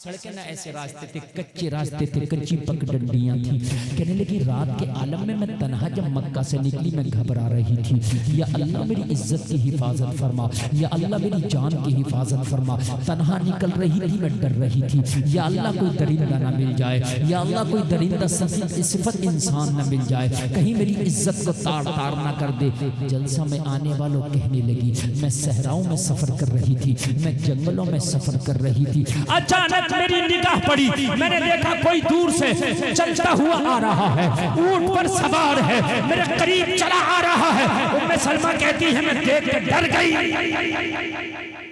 सड़कें ना ऐसे रास्ते थे, कच्चे रास्ते थे, कच्ची पगडंडियां थी। कहने लगी रात के आलम में मैं तन्हा जब मक्का से निकली मैं घबरा रही थी। या अल्लाह मेरी इज्जत की हिफाजत फरमा, या अल्लाह मेरी जान की हिफाजत फरमा। तन्हा निकल रही थी, मैं डर रही थी। या अल्लाह कोई दरिंदा ना मिल जाए, या अल्लाह कोई दरिंदा सिफत इंसान ना मिल जाए, कहीं मेरी इज्जत को तार तार ना कर दे। जलसा में आने वालों कहने लगी मैं सहराओं में सफर कर रही थी, मैं जंगलों में सफर कर रही थी। अचानक मेरी निगाह पड़ी, मैंने देखा कोई दूर से चलता हुआ आ रहा है, ऊंट पर सवार है, मेरे करीब चला आ रहा है। उम्मे सलमा कहती है मैं देख के डर गई,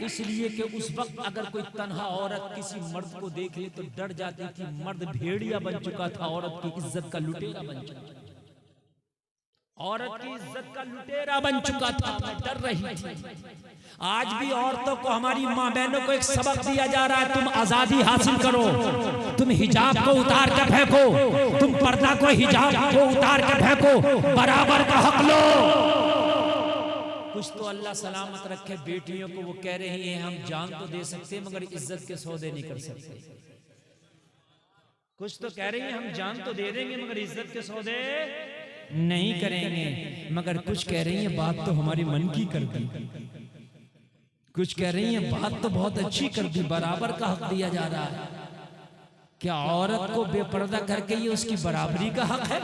इसलिए कि उस वक्त अगर कोई तन्हा औरत किसी मर्द को देख ले तो डर जाती थी। मर्द भेड़िया बन चुका था, औरत की इज्जत का लुटेरा बन चुका था, औरत की इज्जत का लुटेरा बन चुका था, मैं डर रही थी। आज भी औरतों को, हमारी माँ बहनों को एक सबक दिया जा रहा है, तुम आजादी हासिल करो, तुम हिजाब को उतार कर फेंको, तुम पर्दा को हिजाब को उतार कर फेंको, बराबर का हक लो। कुछ तो अल्लाह सलामत रखे बेटियों को, वो कह रही हैं हम जान तो दे सकते मगर इज्जत के सौदे नहीं कर सकते। कुछ तो कह रही हैं हम जान तो दे देंगे मगर इज्जत के सौदे नहीं करेंगे। मगर कुछ कह रही हैं बात तो हमारी मन की कर दी, कुछ कह रही हैं बात तो बहुत अच्छी कर दी, बराबर का हक दिया जा रहा है। क्या औरत को बेपर्दा करके ये उसकी बराबरी का हक है?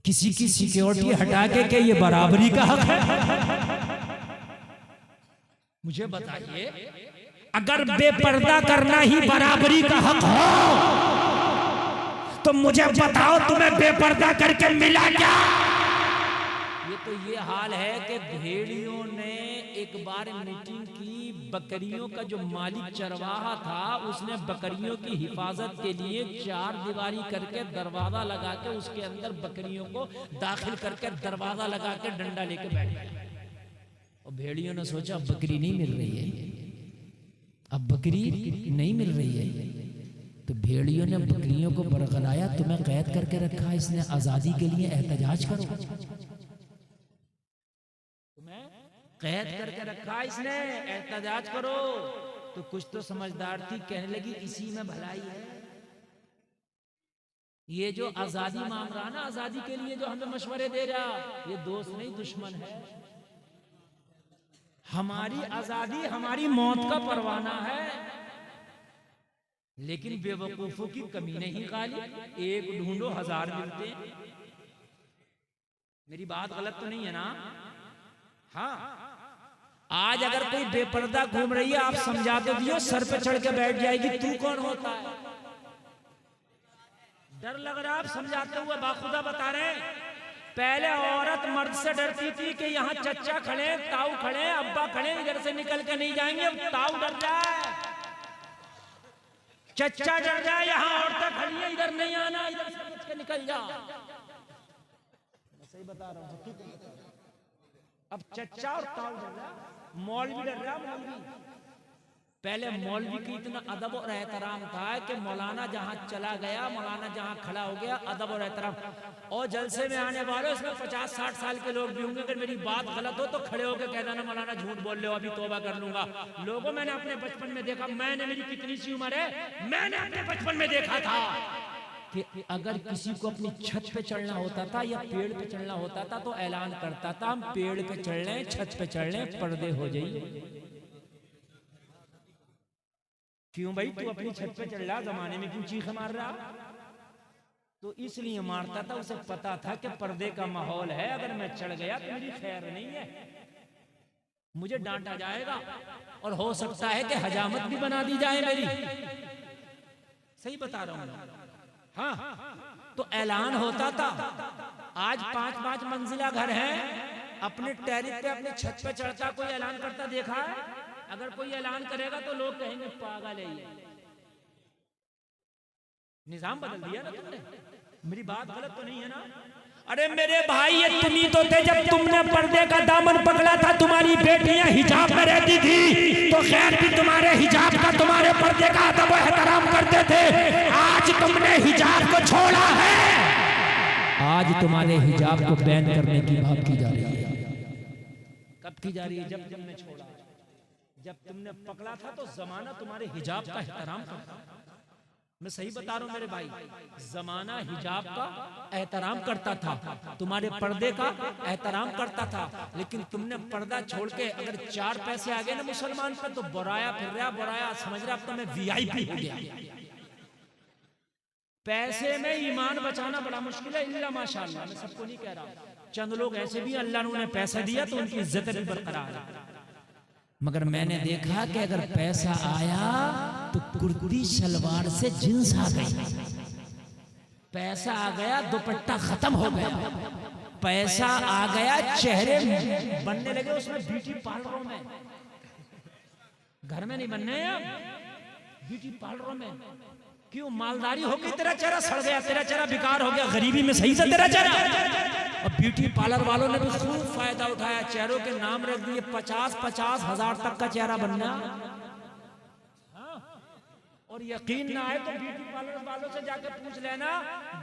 किसी की सिक्योरिटी हटा के ये बराबरी का हक है? मुझे बताइए, अगर बेपर्दा करना ही बराबरी का हक हो तो मुझे बताओ तुम्हें बेपर्दा करके मिला क्या? ये तो ये हाल है कि भेड़ियों ने एक बार मीटिंग की, बकरियों का जो मालिक चरवाहा था उसने बकरियों की हिफाजत के लिए चार दीवारी करके दरवाजा लगा के उसके अंदर बकरियों को दाखिल करके दरवाजा लगा के डंडा लेके बैठ गया। और भेड़ियों ने सोचा बकरी नहीं मिल रही है, अब बकरी नहीं मिल रही है, तो भेड़ियों ने बकरियों को बरगलाया, तुम्हें कैद करके रखा इसने, आजादी के लिए एहतजाज करो। तुम्हें कैद करके रखा इसने, एहतजाज करो। तो कुछ तो समझदार थी, कहने लगी इसी में भलाई है। ये जो आजादी मांग रहा ना, आजादी के लिए जो हमें मशवरे दे रहा, ये दोस्त नहीं दुश्मन है। हमारी आजादी हमारी मौत का परवाना है, लेकिन बेवकूफों की कमी नहीं गाली, एक ढूंढो हजार मिलते। मेरी बात गलत तो नहीं है ना? हाँ, आज अगर कोई बेपर्दा घूम रही है, आप समझा तो दियो, सर पे चढ़ के बैठ जाएगी तू कौन होता है? डर लग रहा, आप समझाते हुए बाखुदा बता रहे हैं। पहले औरत मर्द से डरती थी कि यहाँ चचा खड़े, ताऊ खड़े, अब्बा खड़े, इधर से निकल के नहीं जाएंगे। अब ताऊ डर जाए, चचा डर जाए, यहाँ औरतें खड़ी है, इधर नहीं आना, इधर से बच के निकल जा। मैं सही बता रहा हूँ। अब चचा और ताऊ डर रहा, मौलवी डर रहा। मौलवी पहले मौलवी की इतना अदब और एहतराम था कि मौलाना जहाँ चला गया, मौलाना जहाँ खड़ा हो गया, अदब और एहतराम। और जलसे में आने वाले उसमें 50-60 साल के लोग भी होंगे, अगर मेरी बात गलत हो तो खड़े होकर कह देना मौलाना झूठ बोल रहे हो, अभी तौबा कर लूंगा। लोगों, मैंने अपने बचपन में देखा, मैंने, मेरी कितनी सी उम्र है, मैंने अपने बचपन में देखा था कि अगर किसी को अपनी छत पे चढ़ना होता था या पेड़ पे चढ़ना होता था तो ऐलान करता था हम पेड़ पे चढ़ रहे हैं, छत पे चढ़ रहे हैं, पर्दे हो जाइए। क्यों भाई, तू अपनी छत पे चढ़ रहा, जमाने में क्यों चीख मार रहा? तो इसलिए मारता था, उसे पता था कि पर्दे का माहौल है, अगर मैं चढ़ गया तो मेरी खैर नहीं है, मुझे डांटा जाएगा और हो सकता है कि हजामत भी बना दी जाए मेरी। सही बता रहा हूं। हाँ, तो ऐलान होता था। आज 5-5 मंजिला घर है, अपने टेरिस पे, अपने छत पे चढ़ता कोई ऐलान करता देखा है? अगर कोई ऐलान करेगा तो लोग कहेंगे पागल है ये। निजाम बदल दिया ना तुमने। मेरी बात गलत तो नहीं है ना? अरे मेरे भाई, ये तुम ही तो थे जब तुमने पर्दे का दामन पकड़ा था, तुम्हारी बेटियां हिजाब में रहती थी तो खैर भी तुम्हारे हिजाब का, तुम्हारे पर्दे का अदब एहतराम करते थे। आज तुमने हिजाब को छोड़ा है, आज तुम्हारे हिजाब को बैन करने की बात की जा रही है। कब की जा रही है? जब तुमने छोड़ा। जब तुमने पकड़ा था तो जमाना तुम्हारे हिजाब का एहतराम करता था। मैं सही बता रहा हूं मेरे भाई, जमाना हिजाब का एहतराम करता था, तुम्हारे पर्दे का एहतराम करता था। लेकिन तुमने पर्दा छोड़ के अगर 4 पैसे आ गए ना मुसलमान पे तो बुराया फिर रहा, बुराया समझ रहा, अब तो मैं VIP हो गया। पैसे में ईमान बचाना बड़ा मुश्किल है, इल्ला माशाअल्लाह, मैं सबको नहीं कह रहा, चंद लोग ऐसे भी अल्लाह ने उन्हें पैसा दिया तो उनकी इज्जत भी बरकरार है। मगर मैंने देखा कि अगर पैसा आया तो कुर्ती सलवार से जींस आ गई, पैसा आ गया दुपट्टा खत्म हो गया, पैसा आ गया चेहरे बनने लगे उसमें ब्यूटी पार्लरों में, घर में नहीं बनने हैं, ब्यूटी पार्लरों में। क्यों? मालदारी हो गई, तेरा चेहरा सड़ गया, तेरा चेहरा बेकार हो गया, गरीबी में सही से तेरा चेहरा। और ब्यूटी पार्लर वालों ने भी खूब फायदा उठाया, चेहरों के नाम रख दिए, 50-50 हजार तक का चेहरा बनना। और यकीन ना आए तो ब्यूटी पार्लर वालों से जाके पूछ लेना,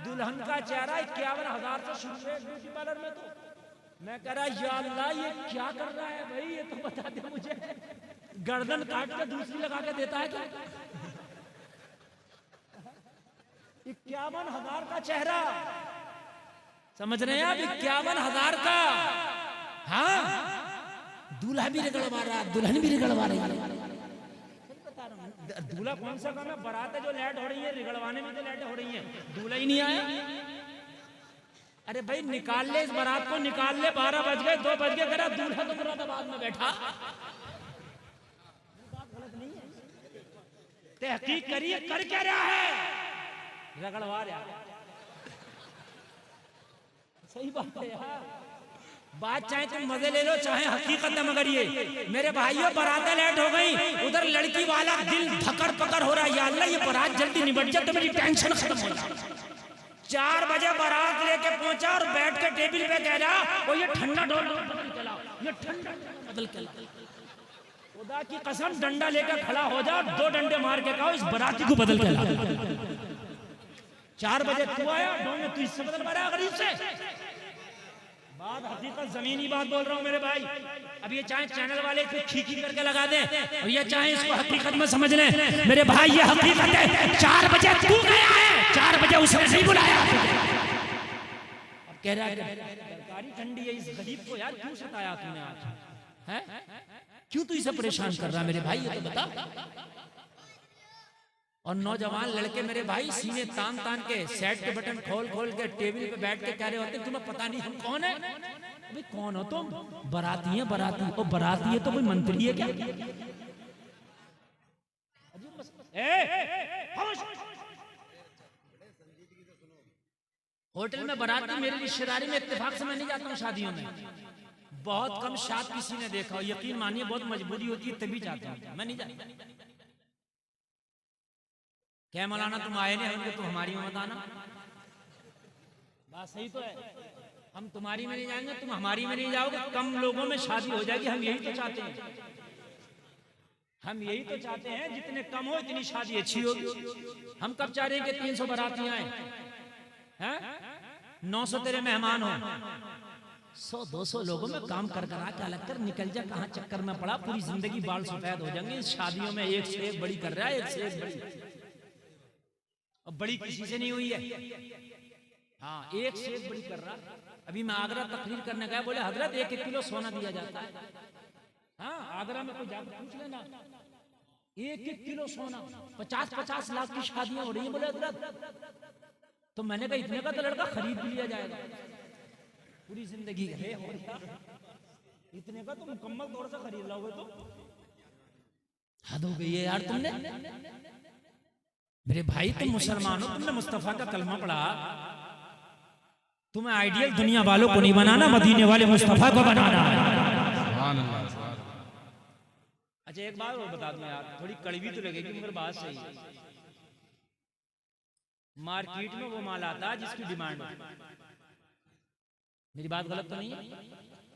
दुल्हन का चेहरा 51,000 से शुरू है ब्यूटी पार्लर में। तो मैं कह रहा या अल्लाह ये क्या कर रहा है भाई, ये तो बता दे मुझे, गर्दन काट के दूसरी लगा के देता है क्या? 51,000 का चेहरा, समझ रहे हैं आप? 51,000 का। हाँ, दूल्हा भी रगड़वा रहा, दुल्हन भी रगड़वा रही है। दूल्हा कौन सा काम है, बारात जो लेट हो रही है, रिगड़वाने में तो लेट हो रही है, दूल्हा ही नहीं आया। अरे भाई निकाल ले इस बारात को, निकाल ले, 12 बज गए, 2 बज गए, करा दूल्हा तो मुरादाबाद में बैठा। बात गलत नहीं है, तहकीक करिए, कर क्या रहा है, रगड़वा रहा है। सही बात है यार, बात चाहे तुम मजे ले लो चाहे हकीकत है, मगर ये मेरे भाइयों बारातें लेट हो गई, उधर लड़की वाला दिल धकड़ पकड़ हो रहा है, या अल्लाह ये बारात जल्दी निपट जाए तो मेरी टेंशन खत्म हो जाए। 4 बजे बारात लेके पहुंचा और बैठ के टेबल पे कह रहा, वो ये ठंडा ढोल बदल के लाओ, ये ठंडा बदल के लाओ, खुदा की कसम डंडा लेकर खड़ा हो जाओ, 2 डंडे मार के कहो इस बाराती को बदल के लाओ। 4 बजे तू आया, ढोल में तू इससे बदल मारा गरीब से। बात हकीकत जमीनी बात बोल रहा हूं मेरे भाई। अब ये चाहे चैनल वाले इसको खींची करके लगा दें, और ये चाहे इसको हकीकत में समझ लें मेरे भाई, ये हकीकत है। 4 बजे तू गया है, 4 बजे उसने नहीं बुलाया। अब कह रहा है सरकारी ठंडी है, इस गरीब को यार क्यों सताया तूने आज, है क्यों तू इसे परेशान कर रहा है मेरे भाई, ये तो बता। और नौजवान लड़के मेरे भाई सीने तान तान के सेट के बटन खोल खोल के टेबल पे बैठ के कह रहे होते, तुम्हें पता नहीं हम कौन है? अबे कौन हो तुम? बाराती है, बाराती। ओ बाराती है तो कोई मंत्री है क्या? होटल में बाराती मेरी रिश्तेदारी में, इत्तेफाक से मैं नहीं जाता हूँ शादियों में, बहुत कम शाद किसी ने देखा हो, यकीन मानिए बहुत मजबूरी होती है तभी जाता हूँ, मैं नहीं जाता। क्या मौलाना तुम आए नहीं होंगे तो हमारी में मत आना, बात सही तो है, हम तुम्हारी में नहीं जाएंगे, तुम हमारी में नहीं जाओगे, कम लोगों में शादी हो जाएगी। हम यही तो चाहते हैं, हम यही तो चाहते हैं, जितने कम हो इतनी शादी अच्छी होगी। हम कब चाह रहे हैं कि 300 बाराती आए हैं, 900 तेरे मेहमान हो, 100-200 लोगों में काम कर कर आके अलग कर निकल जा, कहाँ चक्कर में पड़ा, पूरी जिंदगी बाल सफेद हो जाएंगे। शादियों में एक से एक बड़ी कर रहा है, एक से एक बड़ी, और बड़ी किसी से नहीं हुई है। हाँ, एक से एक बड़ी कर रहा। अभी मैं आगरा तकरीर करने गया, बोले हजरत 1-1 किलो सोना दिया जाता है। हाँ, आगरा में कोई जाकर पूछ लेना, 1-1 किलो सोना, 50-50 लाख की शादियां हो रही हैं। बोले हजरत, तो मैंने कहा इतने का तो लड़का खरीद भी लिया जाएगा, पूरी जिंदगी है, इतने का तो मुकम्मल तौर से खरीद लोगे तो हद हो गई है यार तुमने। मेरे भाई तुम मुसलमान हो, तुमने मुस्तफा का कलमा पढ़ा, तुम्हें आइडियल दुनिया वालों को नहीं बनाना, मदीने वाले मुस्तफा को बनाना है। अच्छा एक बात और बता दूं यार, थोड़ी कड़वी तो लगेगी मगर बात सही है। मार्केट में वो माल आता है जिसकी डिमांड है, मेरी बात गलत तो नहीं है?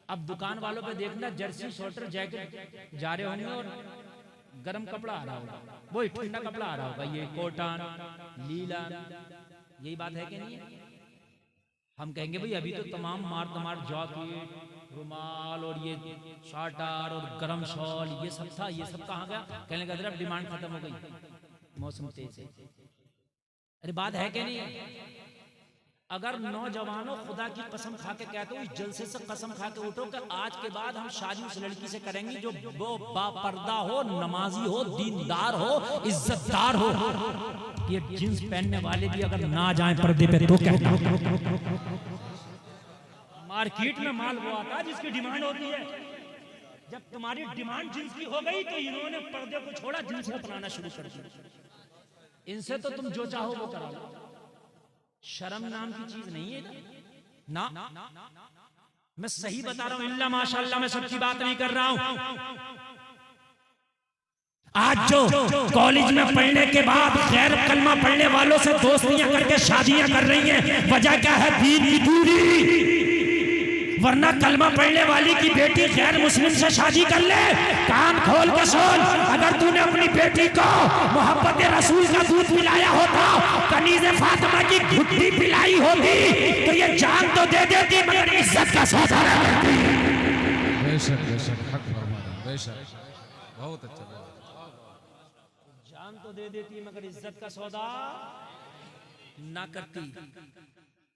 अब दुकान वालों पे देखना, जर्सी स्वेटर जैकेट जा रहे होंगे और गर्म कपड़ा आ रहा होगा, वो ठंडा कपड़ा आ रहा होगा, ये कॉटन लीलन, यही बात है कि नहीं है? हम कहेंगे भाई अभी तो तमाम मार जॉकेट रुमाल और ये शाटर और गरम शॉल ये सब था, ये सब कहाँ गया? कहने लगा अब डिमांड खत्म हो गई मौसम तेज है। अरे बात है कि नहीं? अगर नौजवानों खुदा की कसम खा के कहते हो, इस जलसे से कसम खा के उठो कि आज के बाद हम शादी उस लड़की से करेंगे जो वो बापर्दा हो, नमाजी हो, दीनदार हो, इज्जतदार हो। ये जींस पहनने वाले भी अगर ना जाएं पर्दे पे तो कहना। मार्केट में माल वो आता है जिसकी डिमांड होती है। जब तुम्हारी डिमांड जींस की हो गई तो इन्होंने पर्दे को छोड़ा, जींस को अपनाना शुरू कर दिया। इनसे तो तुम जो चाहो वो करा लो। शर्म नाम की चीज नहीं है ना। मैं सही बता रहा हूं, इल्ला माशाअल्लाह, मैं सबकी बात नहीं कर रहा हूं। आज जो कॉलेज में पढ़ने के बाद गैर कलमा पढ़ने वालों से दोस्तियां करके शादियां कर रही हैं, वजह क्या है? दीन की दूरी। वरना कलमा पढ़ने वाली की बेटी गैर मुस्लिम से शादी कर ले। कान खोल के सुन, अगर तूने अपनी बेटी को मोहब्बत रसूल का दूध पिलाया होता, कनीज़े फातिमा की घुट्टी पिलाई होती, तो ये जान तो दे देती मगर इज्जत का सौदा न करती। बेशक बेशक हक फरमाना, बेशक बहुत अच्छा। जान तो दे देती मगर इज्जत का सौदा ना करती।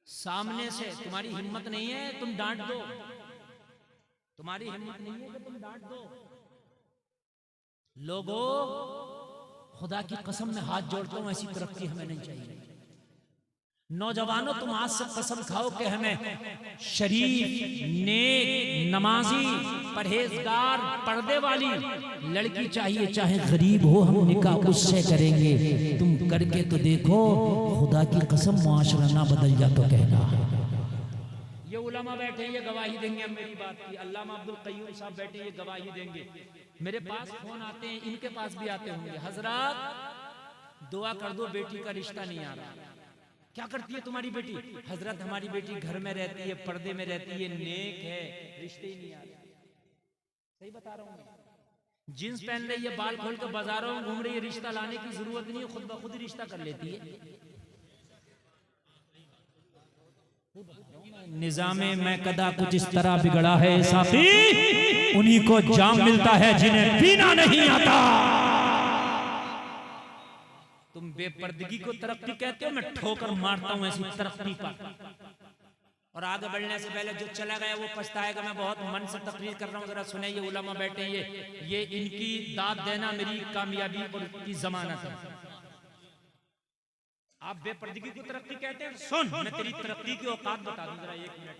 सामने से तुम्हारी हिम्मत नहीं है तुम डांट दो, तुम्हारी हिम्मत नहीं है कि तुम डांट दो। लोगों, खुदा की कसम में हाथ जोड़ता हूं, ऐसी तरक्की हमें नहीं चाहिए। नौजवानों, तुम आज से कसम खाओ कि हमें शरीफ, नेक, नमाजी, परहेजगार, पर्दे वाली लड़की चाहिए। चाहे गरीब हो, हम निकाह उससे करेंगे। तुम करके तो देखो, खुदा की कसम मुआशरा ना बदल जा तो कहना। ये उलमा बैठे ये गवाही देंगे अब मेरी बात की। अल्लामा अब्दुल कय्यूम साहब बैठे ये गवाही देंगे। मेरे पास फोन आते हैं, इनके पास भी आते होंगे, हजरत दुआ कर दो बेटी का रिश्ता नहीं आ रहा। क्या करती है तुम्हारी बेटी? हजरत हमारी बेटी घर में रहती है, पर्दे में रहती है, नेक है, रिश्ते ही नहीं आ रहे। सही बता रहा हूँ। जींस पहन रही है, बाल खोल कर बाजारों में घूम रही है, रिश्ता लाने की जरूरत नहीं है, खुद ब खुद ही रिश्ता कर लेती है। निजामे में कदा कुछ इस तरह बिगड़ा है साथी, उन्हीं को जाम मिलता है जिन्हें पीना नहीं आता। तुम बेपर्दगी को तरक्की कहते हो, मैं ठोकर मारता हूं ऐसी तरक्की पर। और आगे बढ़ने से पहले जो चला गया वो पछताएगा। मैं बहुत मन से तकरीर कर रहा हूं, जरा सुने। ये उलमा बैठे, ये इनकी दाद देना मेरी कामयाबी और की जमानत है। आप बेपर्दगी को तरक्की कहते हैं? सुन, मैं तेरी तरक्की की औकात बता दूं जरा 1 मिनट।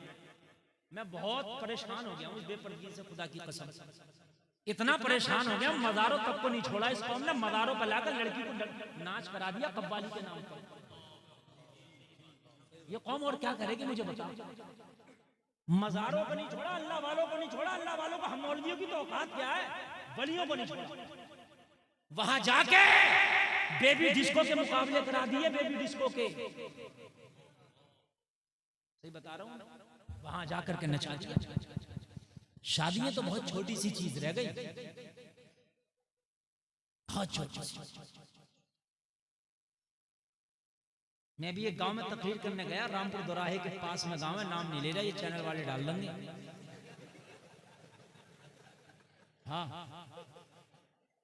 मैं बहुत परेशान हो गया हूं बेपर्दगी से, खुदा की कसम। इतना परेशान हो गया, मज़ारों तक को नहीं छोड़ा इस कौम ने। मज़ारों पर लाकर लड़की को नाच करा दिया कव्वाली के नाम पर। ये कौम और क्या करेगी मुझे बताओ। मज़ारों को नहीं छोड़ा, अल्लाह वालों को नहीं छोड़ा। अल्लाह वालों को, हम मौलवियों की तो औकात क्या है, वलियों को नहीं छोड़ा। वहां जाके बेबी डिस्को के मुकाबले करा दिए, बेबी डिस्को के। सही बता रहा हूं। वहां जाकर के नचा दिया। शादियां तो बहुत छोटी सी चीज रह गई, बहुत छोटी। मैं भी एक गांव में तकरीर करने गया, रामपुर दोराहे के पास में गांव है, नाम नहीं ले रहा, ये चैनल वाले डाल देंगे। हाँ,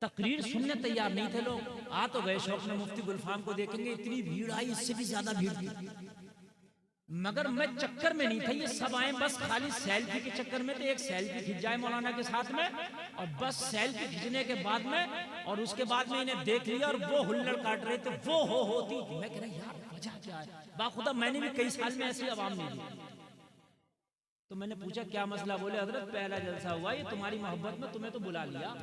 तकरीर सुनने तैयार नहीं थे लोग। आ तो गए शौक में, मुफ्ती गुलफाम को देखेंगे, इतनी भीड़ आई, इससे भी ज्यादा भीड़ थी। मगर मैं चक्कर में नहीं था, ये सब आए बस खाली सेल्फी के चक्कर में। तो एक सेल्फी खिंच जाए मौलाना के साथ में, और बस सेल्फी खिंचने के बाद में, और उसके बाद में इन्हें देख लिया और वो हुल्लड़ काट रहे थे, वो होती। मैं कह रहा यार वजह क्या है? बाखुदा मैंने भी कई साल में ऐसी आवाम नहीं दी। तो मैंने पूछा क्या मसला? बोले हजरत पहला जलसा हुआ, ये तुम्हारी मोहब्बत में तुम्हें तो बुला लिया।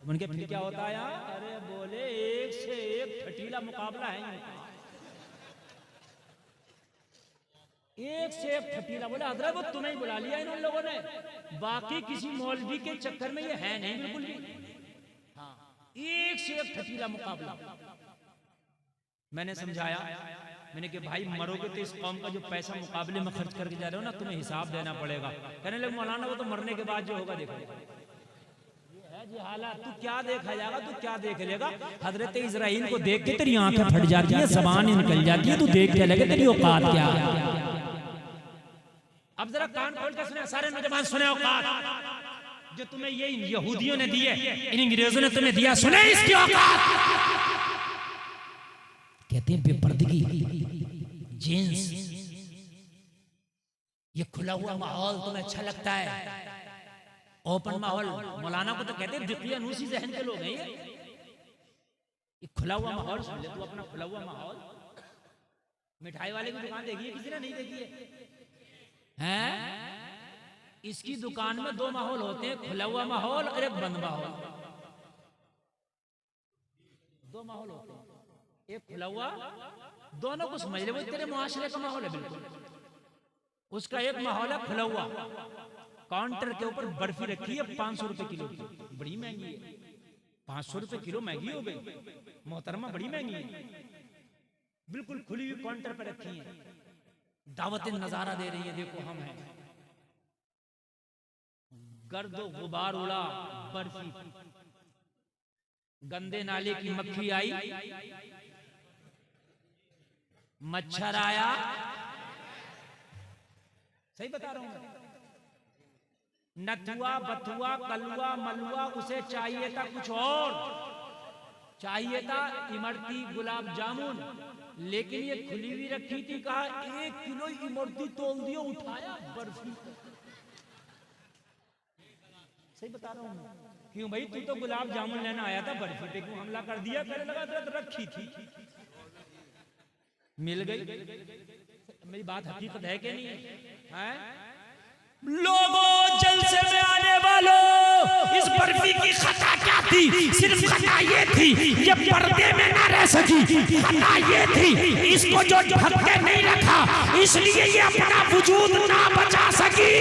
उनके फिर क्या होता है यार? अरे बोले एक से एक ठटीला मुकाबला है, एक से एक ठटीला। बोले हजरत वो तुम्हें बुला लिया इन लोगों ने, बाकी किसी मौलवी के चक्कर में ये है नहीं बिल्कुल भी। हाँ, एक से एक ठटीला मुकाबला। मैंने समझाया, मैंने कि भाई मरोगे तो इस कौम का जो पैसा मुकाबले में खर्च करके जा रहे हो ना, तुम्हें हिसाब देना पड़ेगा। कहने लगे मौलाना वो तो मरने के बाद जो होगा देखो। जी हालात, तू क्या देखा जाएगा, तू क्या देख लेगा? हजरत इजराइल को देख के तेरी आंखें फट जाती है, ज़बान निकल जाती है, तू देख के लगे तेरी औकात क्या है। अब जरा कान खोल कर सुने, सारे नौजवान सुने, औकात जो तुम्हें ये यहूदियों ने दिए, इन अंग्रेजों ने तुम्हें दिया, सुने इसकी औकात। कहते हैं बेपर्दगी, जींस, ये खुला हुआ माहौल तुम्हें अच्छा लगता है, ओपन माहौल। मौलाना को तो कहते हैं दिक़ियानूसी ज़हन के लोग हैं ये खुला हुआ माहौल। सुन ले तू अपना खुला हुआ माहौल। मिठाई वाले की दुकान देखी है किसी ने? नहीं देखी है? इसकी दुकान में दो माहौल होते हैं, खुला हुआ माहौल और एक बंद माहौल। दो माहौल होते हैं, एक खुला हुआ, दोनों को समझ ले, वो तेरे मुआशरे का माहौल है बिल्कुल। उसका एक माहौल है खुला हुआ, काउंटर के ऊपर बर्फी रखी है 500 रुपए किलो की, बड़ी महंगी है। 500 रुपए किलो महंगी हो गई मोहतरमा, बड़ी महंगी है। बिल्कुल खुली हुई काउंटर पर रखी है, दावतें नजारा दे रही है, देखो हम हैं। गर्दो गुबार उड़ा, बर्फी, गंदे नाले की मक्खी आई, मच्छर आया, सही बता रहा हूं मैं। नथुआ बथुआ कलुआ मलुआ उसे चाहिए था कुछ और, चाहिए था इमरती गुलाब जामुन, लेकिन ये खुली हुई रखी थी। कहा 1 किलो इमरती तोल दियो, उठाया बर्फी। सही बता रहा हूं मैं। क्यों भाई, तू तो गुलाब जामुन लेना आया था, बर्फी पे क्यों हमला कर दिया? कहने लगा तो रखी थी, मिल गई। मेरी बात हकीकत है कि नहीं है? लोगों, जलसे में आने वालों, इस बर्फी की खता क्या थी? सिर्फ खता ये थी, ये पर्दे में ना रह सकी। खता ये थी, इसको जो ढक के नहीं रखा, इसलिए ये अपना वजूद ना बचा सकी।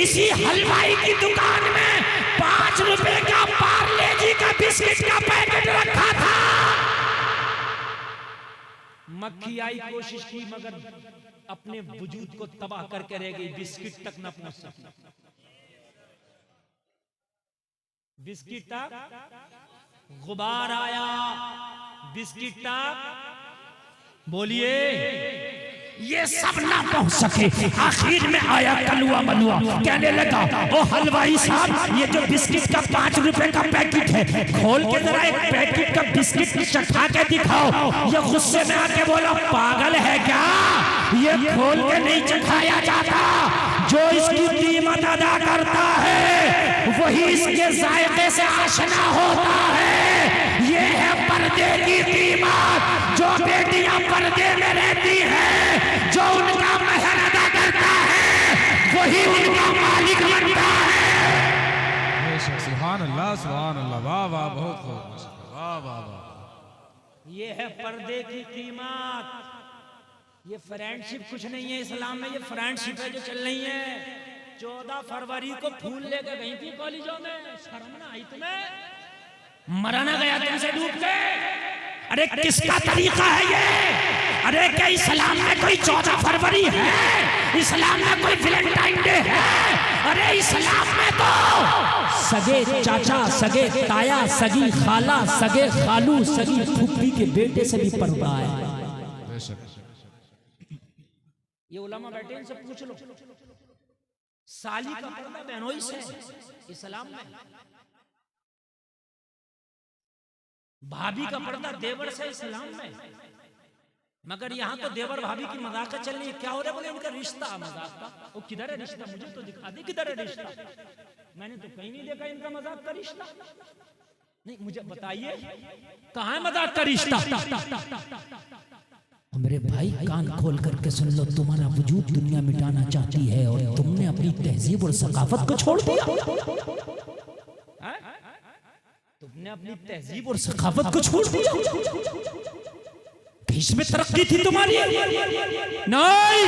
इसी हलवाई की दुकान में 5 रुपए का पार्ले जी का बिस्किट का पैकेट रखा था। मक्खी आई, कोशिश की, मगर अपने वजूद को तबाह करके रह गई, बिस्किट तक न पहुंच सकी। बिस्किट तक गुबार आया, बिस्किट तक, बोलिए, ये सब ना पहुंच सके। आखिर में आया कलुआ मलुआ, कहने लगा ओ हलवाई साहब, ये जो बिस्किट का 5 रुपए का पैकेट है, खोल के जरा एक पैकेट का बिस्किट चखा के दिखाओ। ये गुस्से में आके बोला, पागल है क्या? ये खोल के नहीं चखाया जाता। जो इसकी कीमत अदा करता है वही इसके जायके से आशना होता है। ये है पर्दे की कीमत। जो बेटियां पर्दे में रहती हैं, जो उनका महर अदा करता है, वही उनका मालिक बनता है। सुभान अल्लाह, सुभान अल्लाह, वाह वाह, बहुत खूब, वाह वाह वाह। ये है पर्दे की कीमत। ये फ्रेंडशिप कुछ नहीं है इस्लाम में, ये फ्रेंडशिप है जो चल रही है। 14 फरवरी को फूल लेके गई थी कॉलेजों में, शर्म ना आई तुम्हें? मरा ना गया तुमसे डूब के? अरे किसका तरीका है ये? अरे क्या इस्लाम में कोई 14 फरवरी है? इस्लाम में कोई वैलेंटाइन डे है? अरे इस्लाम में तो सगे चाचा, सगे ताया, सगी खाला, सगे खालू, सगी फूफी के बेटे से भी पर्दा है। ये उलमा बैठे, इनसे पूछ लो, साली का पर्दा बहनोई से इस्लाम में, भाभी का पर्दा देवर से इस्लाम में। मगर यहाँ तो देवर भाभी की मजाक चल रही है। क्या हो रहा है? बोले उनका रिश्ता मजाक का। वो किधर है रिश्ता? मुझे तो दिखा दे किधर है रिश्ता। मैंने तो कहीं नहीं देखा इनका मजाक का रिश्ता। नहीं, मुझे बताइए कहाँ है मजाक का रिश्ता? मेरे भाई कान खोल करके सुन लो, तुम्हारा वजूद दुनिया मिटाना चाहती है और तुमने अपनी तहजीब और सकाफत को छोड़ दिया। तुमने अपनी तहजीब और सकाफत को छोड़ दिया। इसमें तरक्की थी तुम्हारी? नहीं,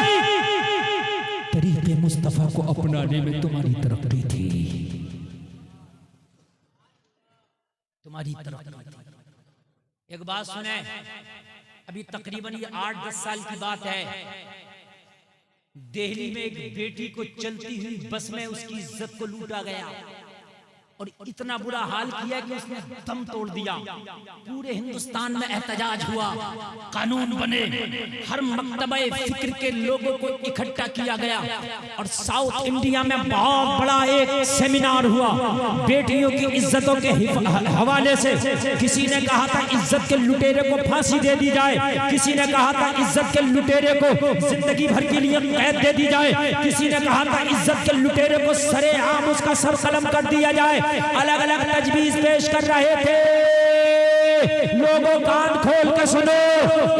तरीके मुस्तफा को अपनाने में तुम्हारी तरक्की थी, तुम्हारी तरक्की। एक बात सुने, अभी तकरीबन ये 8-10 साल की बात है। दिल्ली में एक बेटी को चलती हुई बस में उसकी इज्जत को लूटा गया। और इतना बुरा हाल किया कि उसने दम तोड़ दिया। पूरे हिंदुस्तान में एहतजाज हुआ, कानून बने, हर मकतबे फिक्र के लोगों को इकट्ठा किया गया और साउथ इंडिया में बहुत बड़ा एक सेमिनार हुआ बेटियों की इज्जतों के हवाले से। किसी ने कहा था इज्जत के लुटेरे को फांसी दे दी जाए, किसी ने कहा था इज्जत के लुटेरे को जिंदगी भर के लिए कैद दे दी जाए, किसी ने कहा था इज्जत के लुटेरे को सरेआम उसका सर कलम कर दिया जाए। अलग अलग तजवीज पेश कर रहे थे। लोगों कान खोल के सुनो,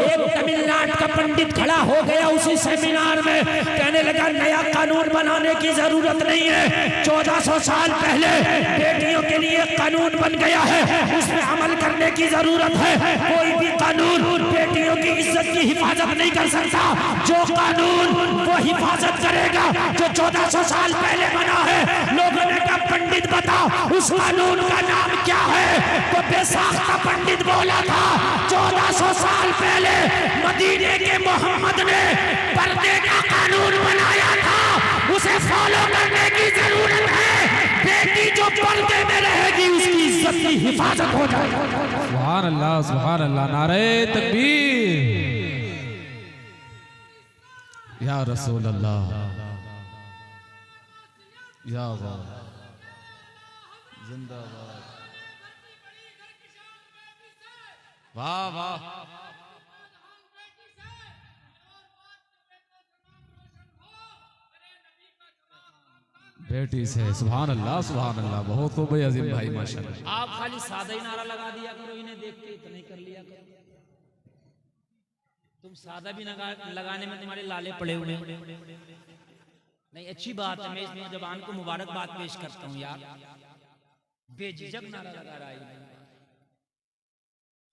एक तमिलनाडु का पंडित खड़ा हो गया उसी सेमिनार में, कहने लगा नया कानून बनाने की जरूरत नहीं है, 1400 साल पहले बेटियों के लिए कानून बन गया है, उसमें अमल करने की जरूरत है। कोई भी कानून बेटियों की इज्जत की हिफाजत नहीं कर सकता। जो कानून वो हिफाजत करेगा जो 1400 साल पहले बना है। लोगों ने कहा पंडित बता उस कानून का नाम क्या है? तो बेसाख्ता पंडित बोला था 1400 साल पहले मदीने के मोहम्मद ने पर्दे का कानून बनाया था, उसे फॉलो करने की जरूरत है। बेटी जो पर्दे में रहेगी उसकी इज्जत की हिफाजत हो जाएगी। सुभान अल्लाह, नारे तकबीर या रसूल अल्लाह, या अल्लाह, जिंदाबाद, वाह वाह, बेटी से सुभान अल्लाह, बहुत खूब है अजीम भाई माशाल्लाह। आप खाली सादा ही नारा लगा दिया करो, इन्हें देख के इतना ही कर लिया करो। तुम सादा भी लगाने में तुम्हारे लाले पड़े हुए हैं। नहीं अच्छी बात है, मैं इस नौजवान को मुबारकबाद पेश करता हूँ यार, बेझिझक नारा लगा रहा है।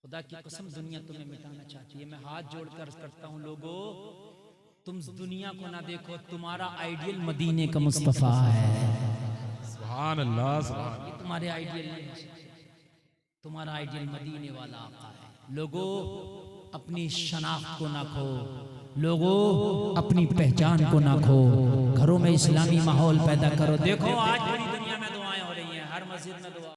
खुदा की कसम दुनिया तुम्हें मिटाना चाहती है। मैं हाथ जोड़कर करता हूँ लोगों, तुम दुनिया को ना देखो, तुम्हारा आइडियल मदीने का मुस्तफा है। सुभान अल्लाह, सुभान, ये तुम्हारे आइडियल नहीं है, तुम्हारा आइडियल मदीने वाला आका है। लोगों अपनी शनाख्त को ना खो, लोगों अपनी पहचान को ना खो, घरों में इस्लामी माहौल पैदा करो। देखो आज पूरी दुनिया में दुआएं हो रही हैं, हर मस्जिद में दुआ।